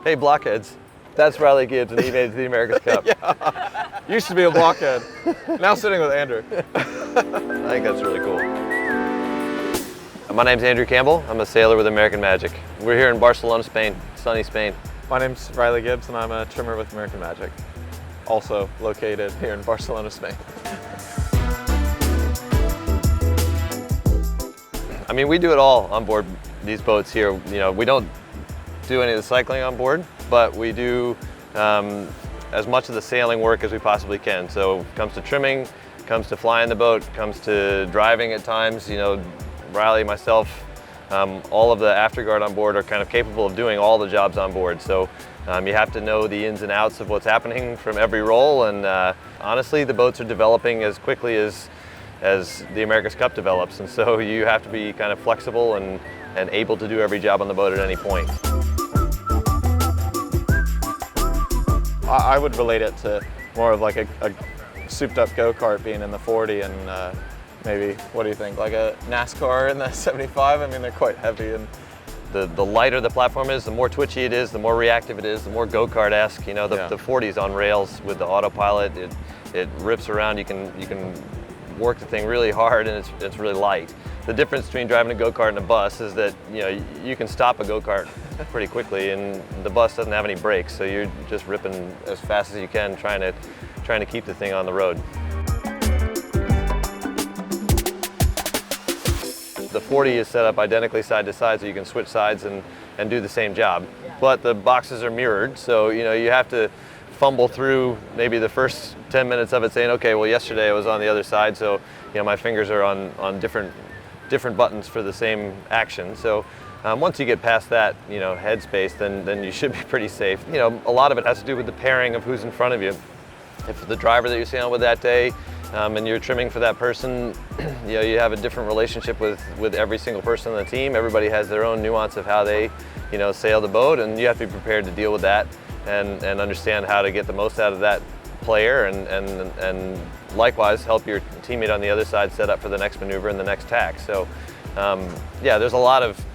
Hey, Blockheads. That's Riley Gibbs, and he made it to the America's Cup. Yeah. Used to be a blockhead. Now sitting with Andrew. I think that's really cool. My name's Andrew Campbell. I'm a sailor with American Magic. We're here in Barcelona, Spain, sunny Spain. My name's Riley Gibbs, and I'm a trimmer with American Magic. Also located here in Barcelona, Spain. I mean, we do it all on board these boats here. You know, we don't do any of the cycling on board, but we do as much of the sailing work as we possibly can. So it comes to trimming, comes to flying the boat, comes to driving at times. You know, Riley, myself, all of the afterguard on board are kind of capable of doing all the jobs on board. So you have to know the ins and outs of what's happening from every role. And honestly, the boats are developing as quickly as the America's Cup develops. And so you have to be kind of flexible and able to do every job on the boat at any point. I would relate it to more of like a souped up go-kart being in the 40 and maybe, what do you think, like a NASCAR in the 75? I mean, they're quite heavy. And the lighter the platform is, the more twitchy it is, the more reactive it is, the more go-kart-esque. You know, the 40's on rails with the autopilot. It rips around. You can work the thing really hard, and it's really light. The difference between driving a go-kart and a bus is that, you know, you can stop a go-kart pretty quickly, and the bus doesn't have any brakes, so you're just ripping as fast as you can, trying to keep the thing on the road. The 40 is set up identically side to side, so you can switch sides and do the same job. But the boxes are mirrored, so you know you have to fumble through maybe the first 10 minutes of it saying, okay, well yesterday I was on the other side, so you know my fingers are on different buttons for the same action. So once you get past that, you know, headspace, then you should be pretty safe. You know, a lot of it has to do with the pairing of who's in front of you. If the driver that you're sailing with that day, and you're trimming for that person, you know, you have a different relationship with every single person on the team. Everybody has their own nuance of how they, you know, sail the boat, and you have to be prepared to deal with that and understand how to get the most out of that player, and likewise help your teammate on the other side set up for the next maneuver and the next tack. So yeah, there's a lot of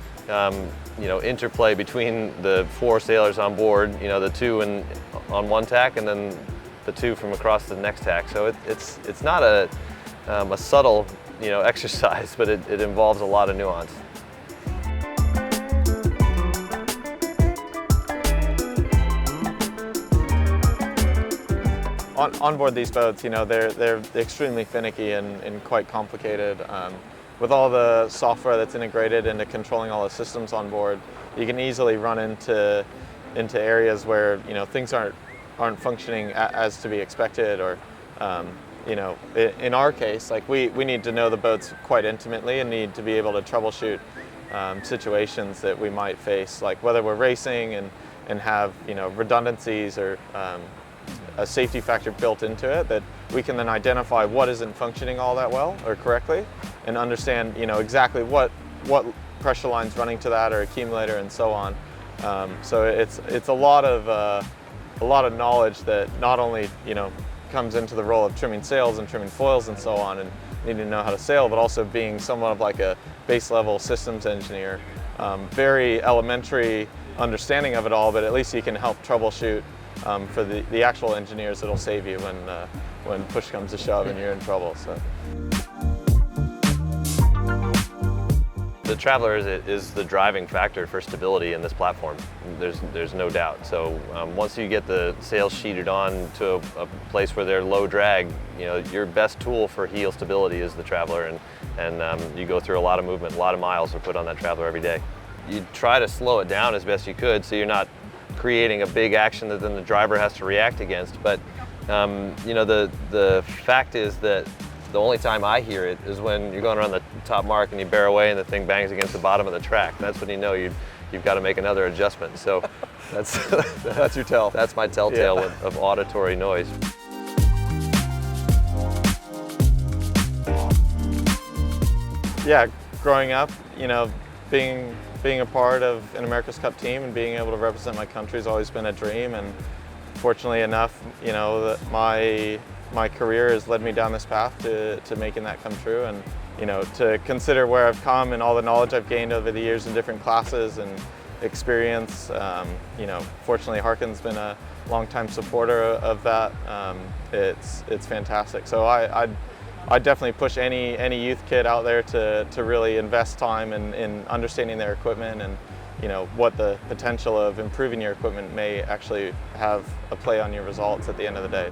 you know, interplay between the 4 sailors on board, you know, the 2 on one tack and then the 2 from across the next tack. So it's not a subtle, you know, exercise, but it involves a lot of nuance. on board these boats, you know, they're extremely finicky and quite complicated. With all the software that's integrated into controlling all the systems on board, you can easily run into areas where, you know, things aren't functioning as to be expected, or you know, in our case, like we need to know the boats quite intimately and need to be able to troubleshoot situations that we might face, like whether we're racing and have, you know, redundancies or a safety factor built into it, that we can then identify what isn't functioning all that well or correctly, and understand, you know, exactly what pressure line's running to that or accumulator and so on. So it's a lot of knowledge that not only, you know, comes into the role of trimming sails and trimming foils and so on, and needing to know how to sail, but also being somewhat of like a base level systems engineer. Very elementary understanding of it all, but at least you can help troubleshoot for the actual engineers that'll save you when push comes to shove and you're in trouble. So. The Traveler is the driving factor for stability in this platform. There's no doubt. So once you get the sails sheeted on to a place where they're low drag, you know, your best tool for heel stability is the Traveler, and you go through a lot of movement, a lot of miles are put on that Traveler every day. You try to slow it down as best you could, so you're not creating a big action that then the driver has to react against. But you know, the fact is that the only time I hear it is when you're going around the top mark and you bear away and the thing bangs against the bottom of the track. That's when you know you've got to make another adjustment. So that's your tell. That's my telltale of auditory noise. Yeah, growing up, you know, being a part of an America's Cup team and being able to represent my country has always been a dream, and fortunately enough, you know, that my career has led me down this path to making that come true. And you know, to consider where I've come and all the knowledge I've gained over the years in different classes, and experience. You know, fortunately, Harken's been a long-time supporter of that. It's fantastic. So I'd definitely push any youth kid out there to really invest time in understanding their equipment, and you know what the potential of improving your equipment may actually have a play on your results at the end of the day.